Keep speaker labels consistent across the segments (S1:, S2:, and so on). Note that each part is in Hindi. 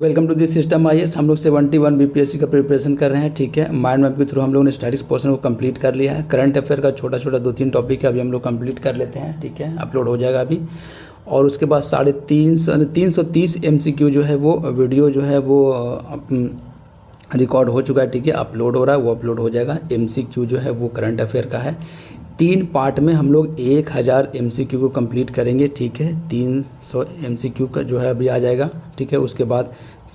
S1: Welcome to this system. आइए हम लोग 71 बीपीएससी का प्रिपरेशन कर रहे हैं। ठीक है, माइंड मैप के थ्रू हम लोगों ने स्टडीज पोर्शन को कंप्लीट कर लिया है। करंट अफेयर का छोटा छोटा 2-3 टॉपिक है, अभी हम लोग कंप्लीट कर लेते हैं। ठीक है, अपलोड हो जाएगा अभी। और उसके बाद 330 MCQ जो है वो वीडियो जो है वो रिकॉर्ड हो चुका है। ठीक है, अपलोड हो रहा है, वो अपलोड हो जाएगा। MCQ जो है वो करंट अफेयर का है। 3 पार्ट में हम लोग 1000 MCQ को कंप्लीट करेंगे। ठीक है, 300 MCQ का जो है अभी आ जाएगा। ठीक है, उसके बाद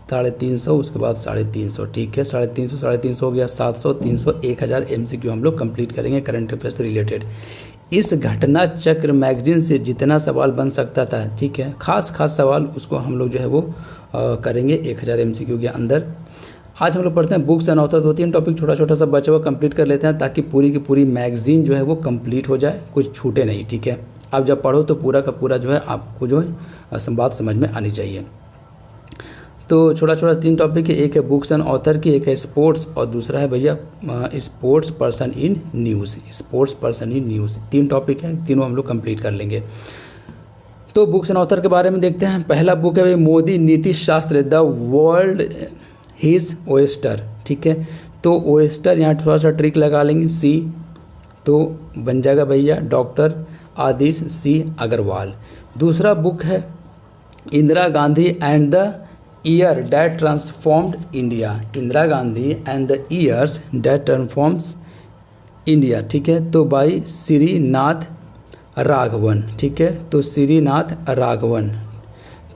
S1: 350, उसके बाद 350। ठीक है, 350 हो गया, 700, 300, 1000 MCQ हम लोग कंप्लीट करेंगे करंट अफेयर से रिलेटेड। इस घटना चक्र मैगजीन से जितना सवाल बन सकता था, ठीक है, खास सवाल, उसको हम लोग जो है वो करेंगे 1000 MCQ के अंदर। आज हम लोग पढ़ते हैं बुक्स एंड ऑथर। 2-3 टॉपिक छोटा छोटा सा बचा हुआ कंप्लीट कर लेते हैं, ताकि पूरी की पूरी मैगजीन जो है वो कंप्लीट हो जाए, कुछ छूटे नहीं। ठीक है, आप जब पढ़ो तो पूरा का पूरा जो है आपको जो है बात समझ में आनी चाहिए। तो छोटा 3 टॉपिक है। एक है बुक्स एंड ऑथर की, एक है स्पोर्ट्स, और दूसरा है भैया sports person in news. Sports person in news 3 topic है, तीनों हम लोग कंप्लीट कर लेंगे। तो बुक्स एंड ऑथर के बारे में देखते हैं। पहला बुक है भाई मोदी नीति शास्त्र, द वर्ल्ड हिज ओएस्टर। ठीक है, तो ओएस्टर यहाँ थोड़ा सा ट्रिक लगा लेंगे, सी तो बन जाएगा भैया डॉक्टर आदिश सी अग्रवाल। दूसरा बुक है Indira Gandhi and the year that transformed India. Indira Gandhi and the years that transforms India. ठीक है, तो बाई श्रीनाथ राघवन। ठीक है, तो श्रीनाथ राघवन।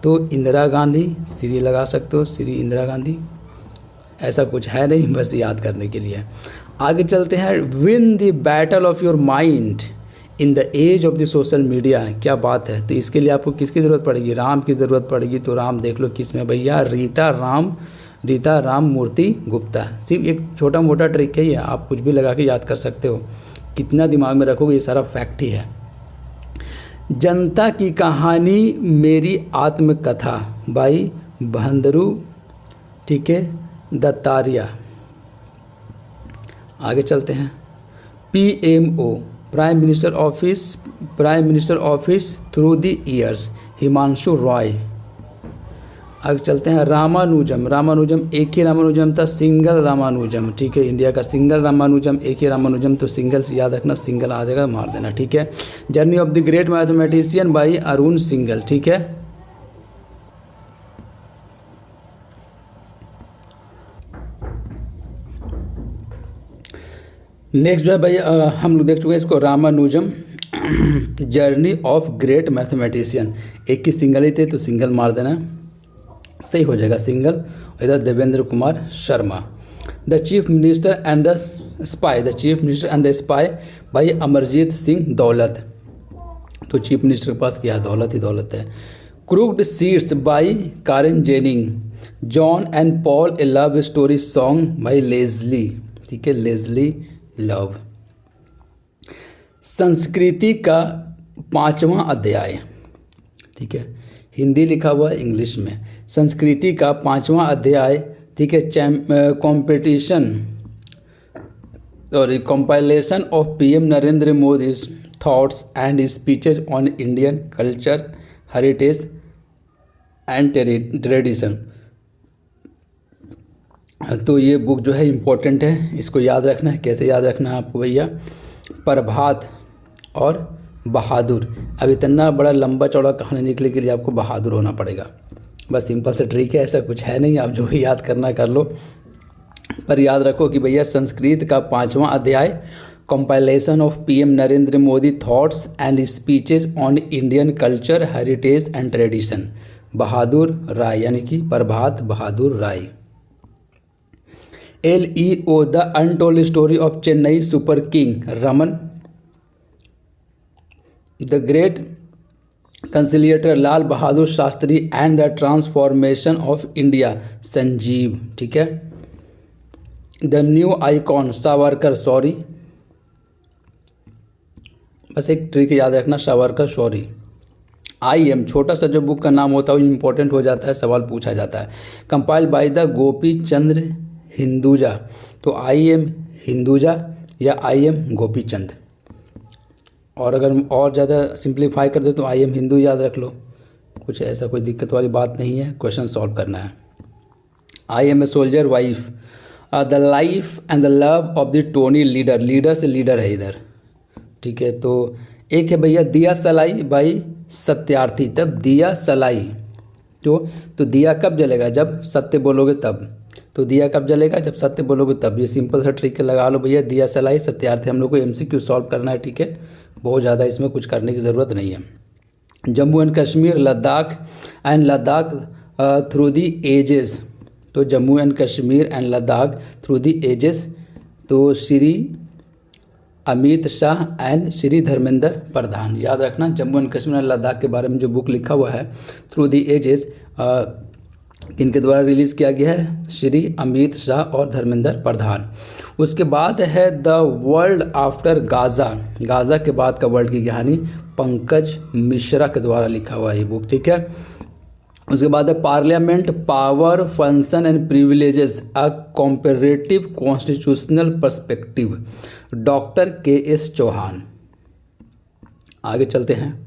S1: तो इंदिरा गांधी श्री लगा सकते हो, श्री इंदिरा गांधी, ऐसा कुछ है नहीं, बस याद करने के लिए। आगे चलते हैं। Win the battle of your mind in the age of the social media. क्या बात है। तो इसके लिए आपको किसकी ज़रूरत पड़ेगी? राम की ज़रूरत पड़ेगी। तो राम देख लो किस में भैया, रीता राम मूर्ति गुप्ता। सिर्फ एक छोटा मोटा ट्रिक है ये, आप कुछ भी लगा के याद कर सकते हो। कितना दिमाग में रखोगे, ये सारा फैक्ट ही है। जनता की कहानी मेरी आत्मकथा बाई बंदरू, ठीक है, दत्तारिया। आगे चलते हैं। PMO prime minister office through the years, Himanshu Roy. आगे चलते हैं। रामानुजम एक ही रामानुजम था, सिंगल रामानुजम। ठीक है, इंडिया का सिंगल रामानुजम, एक ही रामानुजम, तो सिंगल से याद रखना, सिंगल आ जाएगा, मार देना। ठीक है, journey of the great mathematician by Arun single. ठीक है, नेक्स्ट जो है भाई हम लोग देख चुके हैं इसको, Ramanujan journey of great mathematician. एक ही सिंगल ही थे, तो सिंगल मार देना, सही हो जाएगा, सिंगल। इधर Devendra Kumar Sharma. The chief minister and the spy भाई अमरजीत सिंह दौलत। तो चीफ मिनिस्टर के पास क्या दौलत ही दौलत है। Crooked seats by Karen ginning. John and Paul A love story song by Leslie. ठीक है, लेजली लव। संस्कृति का 5वां अध्याय। ठीक है, हिंदी लिखा हुआ है, इंग्लिश में। संस्कृति का 5वां अध्याय। ठीक है, कॉम्पिटिशन और compilation of PM Narendra Modi thoughts and speeches on Indian culture, heritage and tradition. तो ये बुक जो है इम्पोर्टेंट है, इसको याद रखना है। कैसे याद रखना है आपको भैया? प्रभात और बहादुर। अब इतना बड़ा लंबा चौड़ा कहानी निकले के लिए आपको बहादुर होना पड़ेगा। बस सिंपल से ट्रिक है, ऐसा कुछ है नहीं, आप जो भी याद करना कर लो। पर याद रखो कि भैया संस्कृत का 5वां अध्याय, compilation of PM Narendra Modi thoughts and speeches on Indian culture, heritage and tradition, Bahadur Rai, यानी कि Prabhat Bahadur Rai. LEO the untold story of Chennai super king Raman. The great conciliator Lal Bahadur Shastri and the transformation of India Sanjeev. ठीक है, the new icon Savarkar Shourie. बस एक ट्रिक याद रखना, सावरकर शौरी। IM छोटा सा जो बुक का नाम होता है वो इम्पोर्टेंट हो जाता है, सवाल पूछा जाता है। कंपाइल्ड बाय द गोपी चंद्र हिंदुजा। तो IM हिंदुजा या IM गोपीचंद। और अगर और ज़्यादा सिंप्लीफाई कर दे तो IM हिंदू याद रख लो, कुछ ऐसा कोई दिक्कत वाली बात नहीं है, क्वेश्चन सॉल्व करना है। I am a soldier wife, the life and the love of the Tony leader, leader से लीडर है इधर, ठीक है। तो एक है भैया दिया सलाई बाई सत्यार्थी, तब दिया सलाई, तो दिया कब जलेगा, जब सत्य बोलोगे तब, तो दिया कब जलेगा, जब सत्य बोलोगे तब। ये सिंपल सा ट्रिक लगा लो भैया, दिया सलाई सत्यार्थी। हम लोग को एमसीक्यू सॉल्व करना है, ठीक है, बहुत ज़्यादा इसमें कुछ करने की ज़रूरत नहीं है। Jammu and Kashmir Ladakh and Ladakh through the ages, तो Jammu and Kashmir and Ladakh through the ages, तो श्री अमित शाह एंड श्री धर्मेंद्र प्रधान। याद रखना, जम्मू एंड कश्मीर एंड लद्दाख के बारे में जो बुक लिखा हुआ है थ्रू दी एजेस, किनके द्वारा रिलीज़ किया गया है, श्री अमित शाह और धर्मेंद्र प्रधान। उसके बाद है the world after Gaza, Gaza के बाद का वर्ल्ड की कहानी, पंकज मिश्रा के द्वारा लिखा हुआ है बुक, ठीक है। उसके बाद है parliament power function and privileges a comparative constitutional perspective, doctor K S. Chauhan. आगे चलते हैं,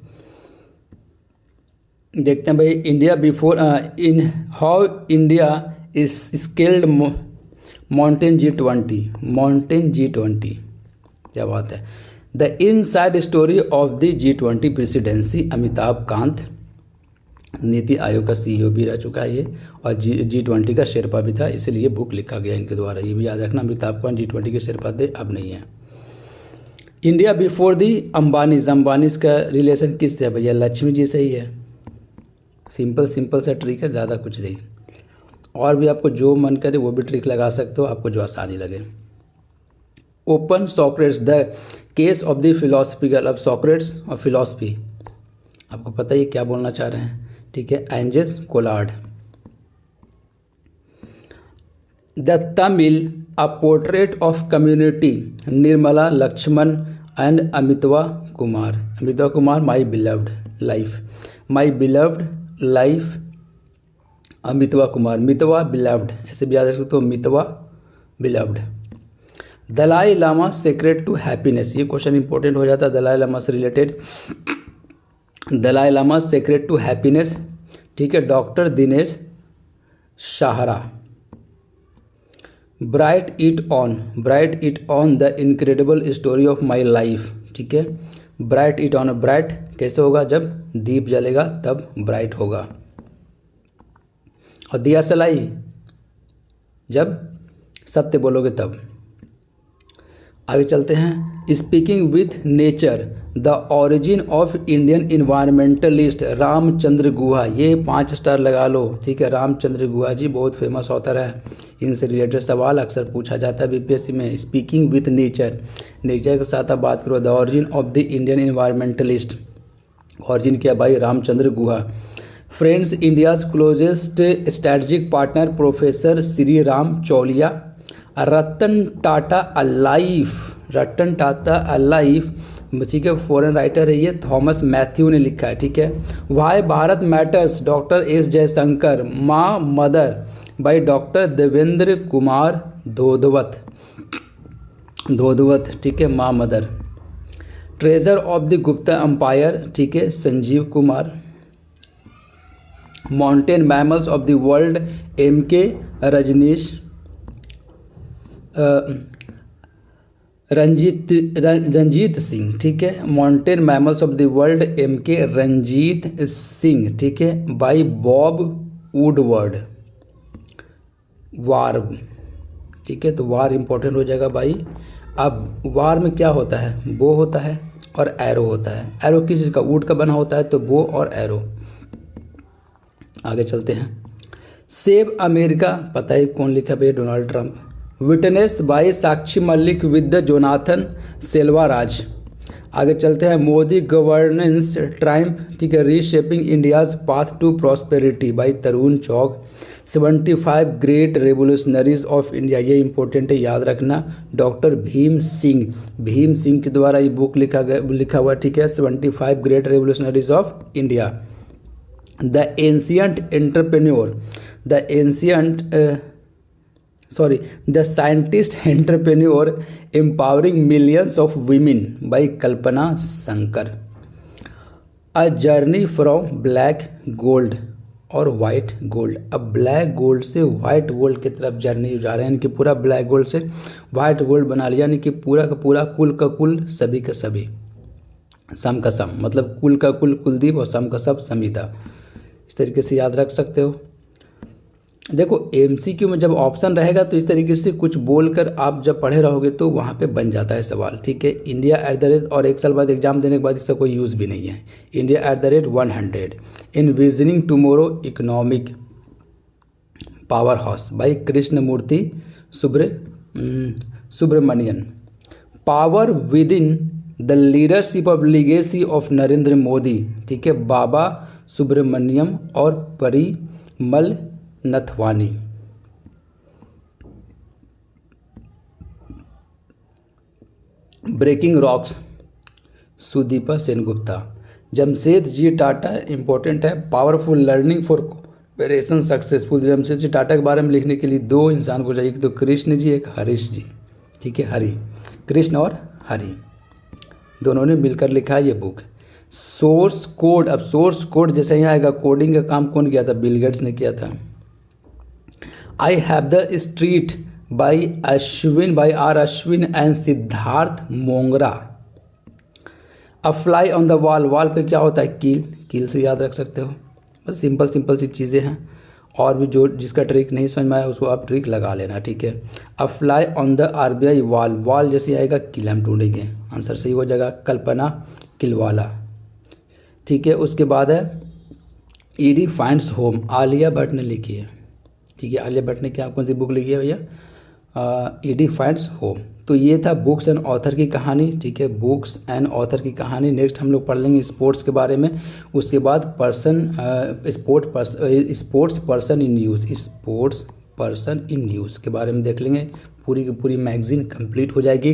S1: देखते हैं भाई India before in how India is scaled mountain G20, mountain G20, क्या बात है। The inside story of the G20 presidency, Amitabh Kant, NITI Aayog का CEO भी रह चुका है ये, और G20 का शेरपा भी था, इसलिए बुक लिखा गया इनके द्वारा। ये भी याद रखना, अमिताभ कांत G20 के शेरपा थे, अब नहीं है। India before the Ambanis, Ambanis का रिलेशन किससे है भैया, लक्ष्मी जी से ही है। सिंपल सा ट्रिक है, ज़्यादा कुछ नहीं। और भी आपको जो मन करे वो भी ट्रिक लगा सकते हो, आपको जो आसानी लगे। Open Socrates the case of the philosophical, अब सॉक्रेट्स और फिलोसफी आपको पता ही क्या बोलना चाह रहे हैं, ठीक है। एंजेस कोलार्ड। The Tamil a portrait of community, Nirmala Lakshman and Amitava Kumar, Amitava Kumar, my beloved life, my beloved life, Amitava Kumar, Mitwa beloved, ऐसे भी याद रख सकते हो, मितवा beloved. Dalai Lama secret to happiness, ये क्वेश्चन इंपॉर्टेंट हो जाता है दलाई लामा से related. Dalai Lama secret to happiness, ठीक है, doctor Dinesh Shahra. Bright it on the incredible story of my life, ठीक है। ब्राइट इट ऑन, ब्राइट कैसे होगा, जब दीप जलेगा तब ब्राइट होगा। और दिया सलाई जब सत्य बोलोगे तब। आगे चलते हैं, speaking with nature the origin of Indian environmentalist, Ramachandra Guha, ये 5 स्टार लगा लो, ठीक है। रामचंद्र गुहा जी बहुत फेमस ऑथर है, इनसे रिलेटेड सवाल अक्सर पूछा जाता है बीपीएससी में। स्पीकिंग विथ नेचर, नेचर के साथ आप बात करो। The origin of the Indian environmentalist, origin क्या भाई, Ramachandra Guha. Friends India's closest strategic partner professor Shri Ram Chaulia. Ratan Tata a life, Ratan Tata a life, ठीक है, फॉरेन राइटर है ये, थॉमस मैथ्यू ने लिखा है, ठीक है। Why Bharat matters, doctor S Jaishankar. माँ mother by doctor Devendra Kumar Dhodhawat, ठीक है, माँ mother. Treasure of the Gupta empire, ठीक है, Sanjeev Kumar. Mountain mammals of the world, MK Rajneesh, Ranjit Singh, ठीक है। Mountain mammals of the world, MK Ranjit Singh, ठीक है, बाय बॉब वुडवर्ड। वार, ठीक है, तो वार इंपॉर्टेंट हो जाएगा भाई। अब वार में क्या होता है, बो होता है और एरो होता है। एरो किस चीज़ का, वुड का बना होता है, तो बो और एरो। आगे चलते हैं, सेव अमेरिका, पता है कौन लिखा भैया, Donald Trump. Witnessed by Sakshi Malik with the Jonathan Selvaraj. आगे चलते हैं, मोदी गवर्नेंस ट्रायम्फ, ठीक है, reshaping India's path to prosperity by Tarun Chauk. 75 great revolutionaries of India, ये इंपॉर्टेंट है, याद रखना, डॉक्टर भीम सिंह के द्वारा ये बुक लिखा हुआ, ठीक है। 75 great revolutionaries of India. The ancient entrepreneur, the scientist entrepreneur empowering millions of women by Kalpana Shankar. A journey from black gold, और वाइट गोल्ड। अब ब्लैक गोल्ड से वाइट गोल्ड की तरफ जर्नी जा रहे हैं, यानी कि पूरा ब्लैक गोल्ड से वाइट गोल्ड बना लिया, यानी कि पूरा का पूरा, कुल का कुल, सभी का सभी, सम का सम, मतलब कुल का कुल कुलदीप और सम का सब समिता। इस तरीके से याद रख सकते हो। देखो एमसीक्यू में जब ऑप्शन रहेगा तो इस तरीके से कुछ बोलकर आप जब पढ़े रहोगे तो वहाँ पे बन जाता है सवाल, ठीक है। इंडिया एट द रेट, और एक साल बाद एग्जाम देने के बाद इसका कोई यूज़ भी नहीं है। India at the rate 100 envisioning tomorrow economic power house by Krishnamurthy Subramanian. Power within the leadership of legacy of Narendra Modi, ठीक है, बाबा सुब्रमण्यम और Parimal Nathwani. Breaking rocks Sudipa Sengupta. Jamshed ji Tata important है, powerful learning for operation successful. Jamshed ji Tata के बारे में लिखने के लिए दो इंसान को चाहिए, एक तो कृष्ण जी, एक हरीश जी, ठीक है, हरि, कृष्ण और हरि दोनों ने मिलकर लिखा है ये बुक। सोर्स कोड, अब सोर्स कोड जैसे यहाँ आएगा, कोडिंग का काम कौन किया था? बिल गेट्स ने किया था। I have the street by R Ashwin and Siddharth Mongra. A fly on the wall, wall पे क्या होता है? कील, कील से याद रख सकते हो। बस सिंपल सिंपल सी चीज़ें हैं, और भी जो जिसका ट्रिक नहीं समझ में आया उसको आप ट्रिक लगा लेना, ठीक है। अ fly on the RBI wall, wall जैसे आएगा किल हम ढूंढेंगे, आंसर सही हो जाएगा। कल्पना किलवाला, ठीक है। उसके बाद है ED finds home, Alia Bhatt ने लिखी है, ठीक है। आलिया भट्ट ने क्या कौन सी बुक लिखी है भैया? ED finds home. तो ये था बुक्स एंड ऑथर की कहानी, ठीक है, बुक्स एंड ऑथर की कहानी। नेक्स्ट हम लोग पढ़ लेंगे स्पोर्ट्स के बारे में, उसके बाद sports person in news, sports person in news के बारे में देख लेंगे। पूरी की पूरी मैगजीन कंप्लीट हो जाएगी।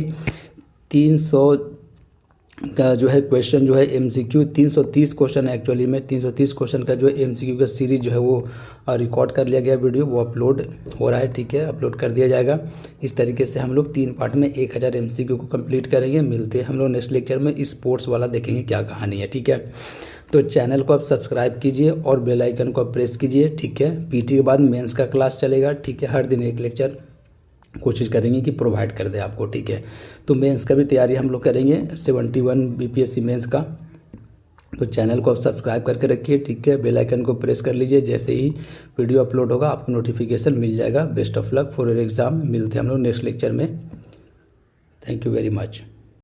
S1: 300 का जो है क्वेश्चन जो है एमसीक्यू, 330 क्वेश्चन है एक्चुअली में, 330 क्वेश्चन का जो है एमसीक्यू का सीरीज जो है वो रिकॉर्ड कर लिया गया वीडियो, वो अपलोड हो रहा है, ठीक है, अपलोड कर दिया जाएगा। इस तरीके से हम लोग 3 पार्ट में 1000 एमसीक्यू को कंप्लीट करेंगे। मिलते हैं हम लोग नेक्स्ट लेक्चर में, स्पोर्ट्स वाला देखेंगे क्या कहानी है, ठीक है। तो चैनल को आप सब्सक्राइब कीजिए और बेल आइकन को आप प्रेस कीजिए, ठीक है। पीटी के बाद मेंस का क्लास चलेगा, ठीक है, हर दिन एक लेक्चर कोशिश करेंगे कि प्रोवाइड कर दे आपको, ठीक है। तो मेंस का भी तैयारी हम लोग करेंगे, 71 बीपीएससी मेंस का। तो चैनल को आप सब्सक्राइब करके रखिए, ठीक है। बेल आइकन को प्रेस कर लीजिए, जैसे ही वीडियो अपलोड होगा आपको नोटिफिकेशन मिल जाएगा। Best of luck for your exam. मिलते हैं हम लोग नेक्स्ट लेक्चर में। Thank you very much.